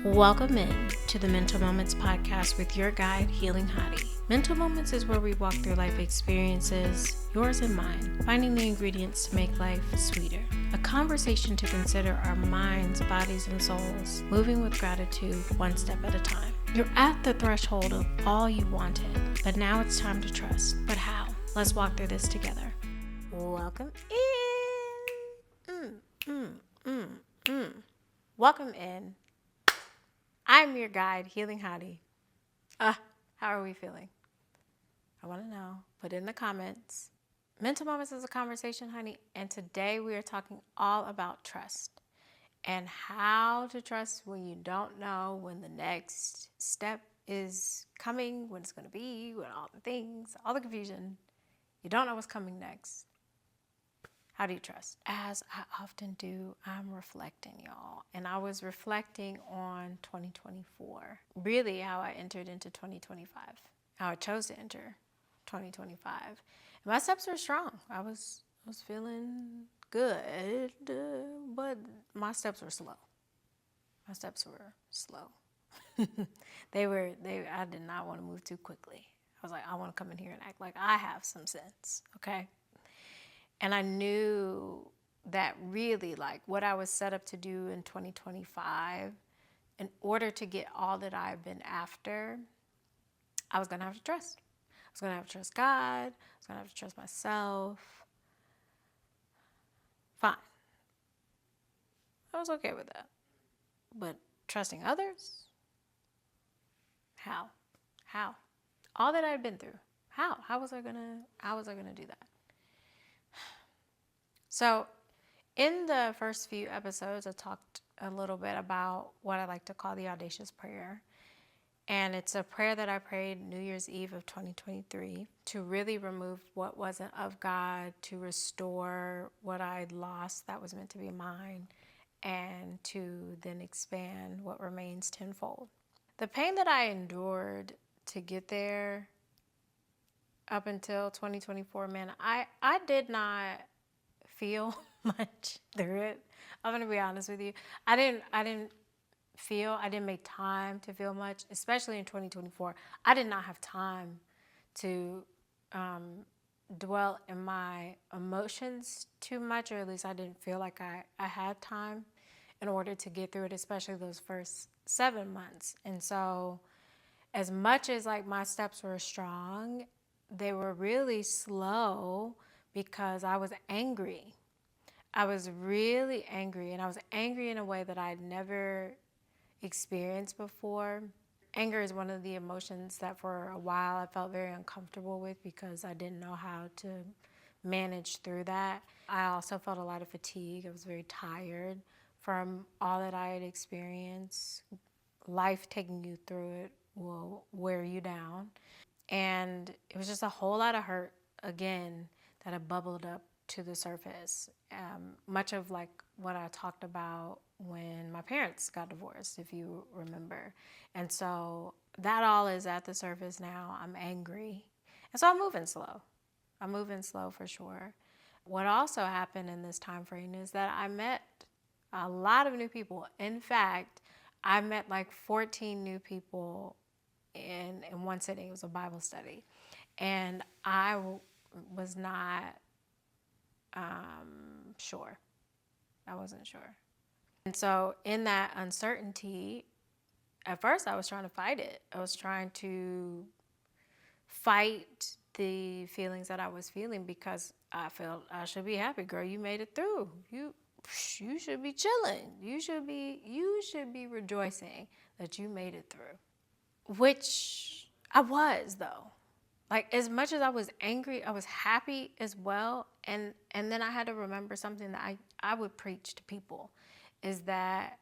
Welcome in to the Mental Moments podcast with your guide, Healing Hottie. Mental Moments is where we walk through life experiences, yours and mine, finding the ingredients to make life sweeter. A conversation to consider our minds, bodies, and souls, moving with gratitude one step at a time. You're at the threshold of all you wanted, but now it's time to trust. But how? Let's walk through this together. Welcome in. Welcome in. I'm your guide, Healing Hottie. How are we feeling? I want to know. Put it in the comments. Mental Moments is a conversation, honey. And today we are talking all about trust and how to trust when you don't know when the next step is coming, when it's going to be, when all the things, all the confusion. You don't know what's coming next. How do you trust? As I often do, I'm reflecting, y'all. And I was reflecting on 2024. Really how I entered into 2025. How I chose to enter 2025. And my steps were strong. I was feeling good, but my steps were slow. I did not want to move too quickly. I was like, I want to come in here and act like I have some sense, okay? And I knew that really, like, what I was set up to do in 2025, in order to get all that I've been after, I was going to have to trust. I was going to have to trust God. I was going to have to trust myself. Fine. I was okay with that. But trusting others? How? All that I'd been through. How was I gonna do that? So in the first few episodes, I talked a little bit about what I like to call the Audacious Prayer. And it's a prayer that I prayed New Year's Eve of 2023 to really remove what wasn't of God, to restore what I'd lost that was meant to be mine, and to then expand what remains tenfold. The pain that I endured to get there up until 2024, man, I did not feel much through it. I'm going to be honest with you. I didn't make time to feel much, especially in 2024. I did not have time to dwell in my emotions too much, or at least I didn't feel like I had time in order to get through it, especially those first 7 months. And so as much as like my steps were strong, they were really slow because I was angry. I was really angry, and I was angry in a way that I'd never experienced before. Anger is one of the emotions that for a while I felt very uncomfortable with because I didn't know how to manage through that. I also felt a lot of fatigue. I was very tired from all that I had experienced. Life taking you through it will wear you down. And it was just a whole lot of hurt, again, that had bubbled up to the surface. Much of like what I talked about when my parents got divorced, if you remember. And so that all is at the surface now. I'm angry. And so I'm moving slow for sure. What also happened in this time frame is that I met a lot of new people. In fact, I met like 14 new people in one sitting. It was a Bible study. And I was not sure. I wasn't sure. And so in that uncertainty, at first I was trying to fight it. I was trying to fight the feelings that I was feeling because I felt I should be happy. Girl, you made it through. You should be chilling. You should be rejoicing that you made it through. Which I was, though. Like, as much as I was angry, I was happy as well. And then I had to remember something that I would preach to people, is that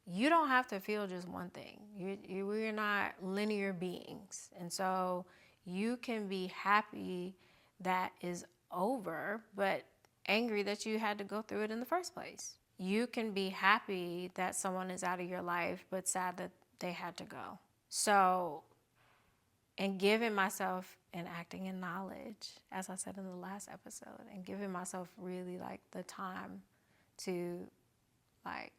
you don't have to feel just one thing. We're not linear beings. And so you can be happy that is over, but angry that you had to go through it in the first place. You can be happy that someone is out of your life, but sad that they had to go. So, and giving myself and acting in knowledge, as I said in the last episode, and giving myself really like the time to like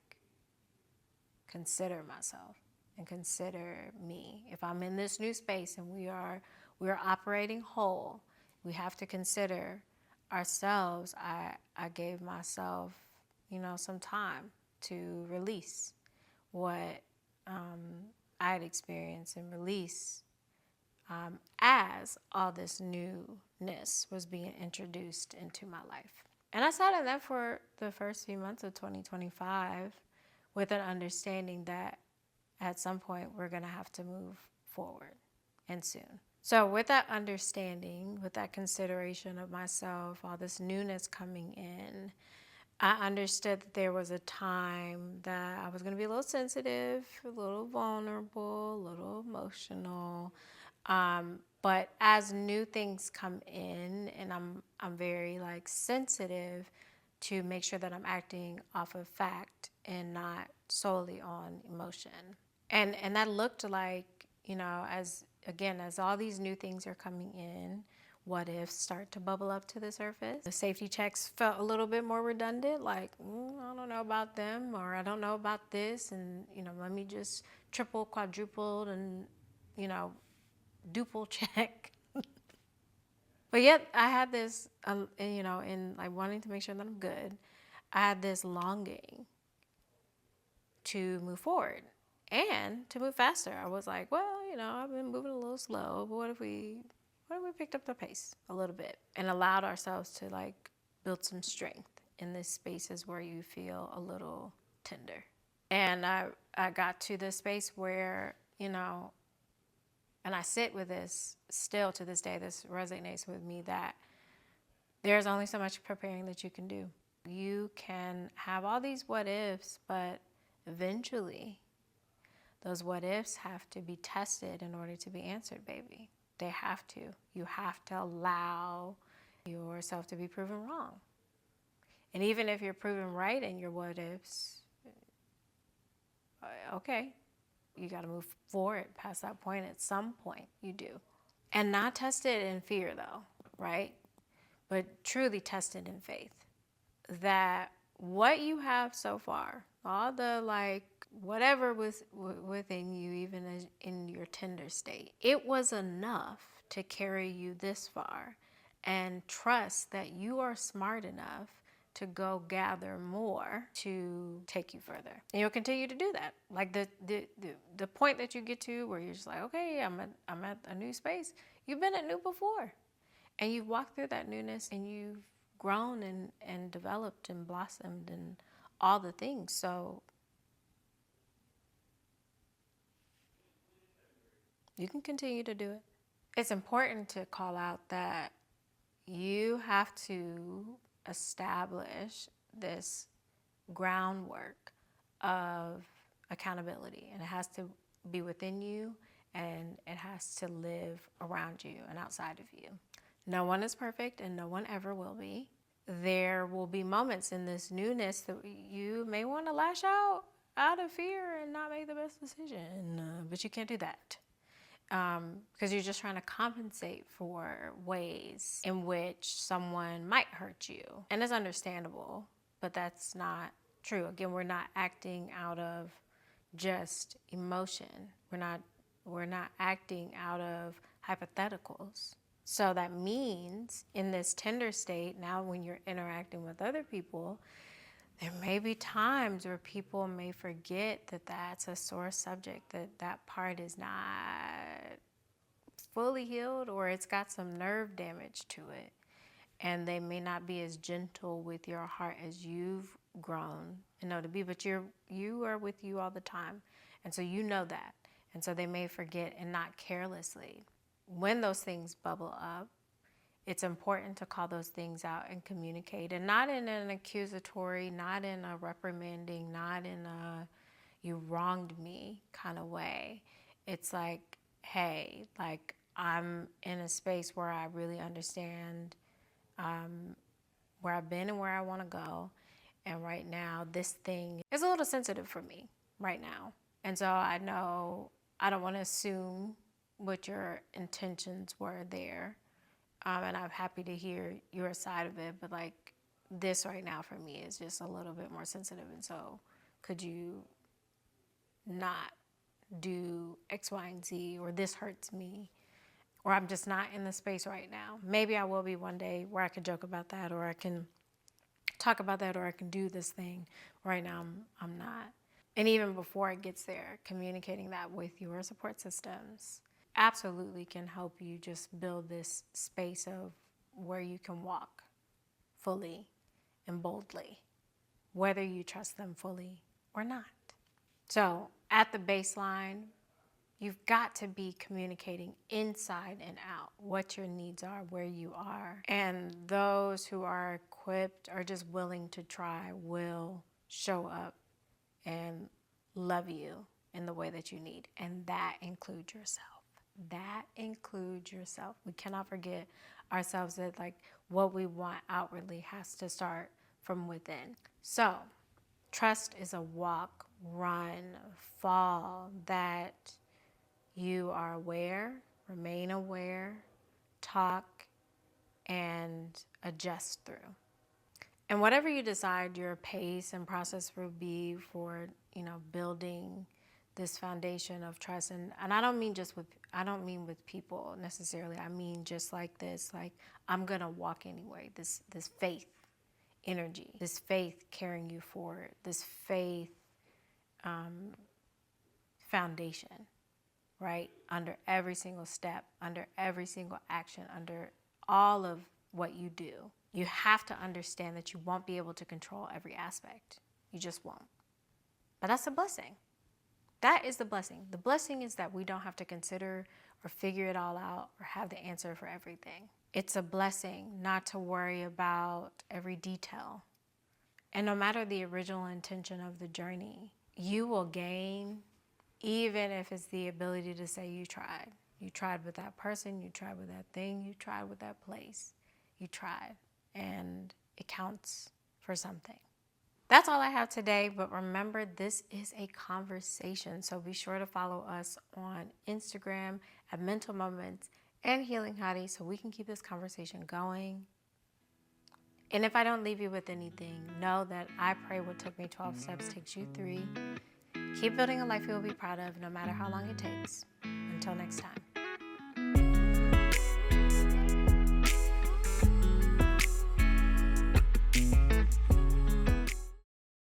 consider myself and consider me. If I'm in this new space and we're operating whole, we have to consider ourselves. I gave myself, some time to release what I had experienced and release as all this newness was being introduced into my life. And I sat in that for the first few months of 2025 with an understanding that at some point we're going to have to move forward, and soon. So with that understanding, with that consideration of myself, all this newness coming in, I understood that there was a time that I was going to be a little sensitive, a little vulnerable, a little emotional. But as new things come in, and I'm very sensitive to make sure that I'm acting off of fact and not solely on emotion. And that looked like, as all these new things are coming in, what ifs start to bubble up to the surface. The safety checks felt a little bit more redundant, like, I don't know about them, or I don't know about this, and, let me just triple, quadruple, and, duple check. But yet I had this, in wanting to make sure that I'm good, I had this longing to move forward and to move faster. I was like, well, I've been moving a little slow, but what if we picked up the pace a little bit and allowed ourselves to build some strength in these spaces where you feel a little tender. And I got to this space where, and I sit with this still to this day, this resonates with me, that there's only so much preparing that you can do. You can have all these what ifs, but eventually those what ifs have to be tested in order to be answered, baby. They have to. You have to allow yourself to be proven wrong. And even if you're proven right in your what ifs, okay, you got to move forward past that point. At some point, you do. And not tested in fear, though, right? But truly tested in faith. That what you have so far, all the whatever was within you, even as in your tender state, it was enough to carry you this far, and trust that you are smart enough to go gather more to take you further. And you'll continue to do that. Like the point that you get to where you're just like, okay, I'm at a new space. You've been at new before. And you've walked through that newness, and you've grown and developed and blossomed and all the things. So you can continue to do it. It's important to call out that you have to establish this groundwork of accountability, and it has to be within you, and it has to live around you and outside of you. No one is perfect, and no one ever will be. There will be moments in this newness that you may want to lash out of fear and not make the best decision, but you can't do that. Because you're just trying to compensate for ways in which someone might hurt you. And it's understandable, but that's not true. Again, we're not acting out of just emotion. We're not acting out of hypotheticals. So that means in this tender state, now when you're interacting with other people, there may be times where people may forget that that's a sore subject, that part is not fully healed, or it's got some nerve damage to it. And they may not be as gentle with your heart as you've grown and know to be, but you are with you all the time. And so you know that. And so they may forget, and not carelessly. When those things bubble up, it's important to call those things out and communicate, and not in an accusatory, not in a reprimanding, not in a you wronged me kind of way. It's like, hey, I'm in a space where I really understand where I've been and where I want to go. And right now, this thing is a little sensitive for me right now. And so I know I don't want to assume what your intentions were there. And I'm happy to hear your side of it, but this right now for me is just a little bit more sensitive. And so could you not do X, Y, and Z, or this hurts me, or I'm just not in the space right now. Maybe I will be one day where I can joke about that, or I can talk about that, or I can do this thing. Right now, I'm not. And even before it gets there, communicating that with your support systems absolutely can help you just build this space of where you can walk fully and boldly, whether you trust them fully or not. So at the baseline, you've got to be communicating inside and out what your needs are, where you are. And those who are equipped or just willing to try will show up and love you in the way that you need. And that includes yourself. That includes yourself. We cannot forget ourselves, that like what we want outwardly has to start from within. So trust is a walk, run, fall that you are aware, remain aware, talk, and adjust through. And whatever you decide your pace and process will be for, building this foundation of trust. And I don't mean with people necessarily. I mean just like this, like I'm gonna walk anyway. This faith energy, this faith carrying you forward, this faith foundation, right? Under every single step, under every single action, under all of what you do. You have to understand that you won't be able to control every aspect. You just won't. But that's a blessing. That is the blessing. The blessing is that we don't have to consider or figure it all out or have the answer for everything. It's a blessing not to worry about every detail. And no matter the original intention of the journey, you will gain, even if it's the ability to say you tried. You tried with that person, you tried with that thing, you tried with that place. You tried, and it counts for something. That's all I have today, but remember, this is a conversation, so be sure to follow us on Instagram at Mental Mom3nts and Healing Hottie so we can keep this conversation going. And if I don't leave you with anything, know that I pray what took me 12 steps takes you 3. Keep building a life you will be proud of, no matter how long it takes. Until next time.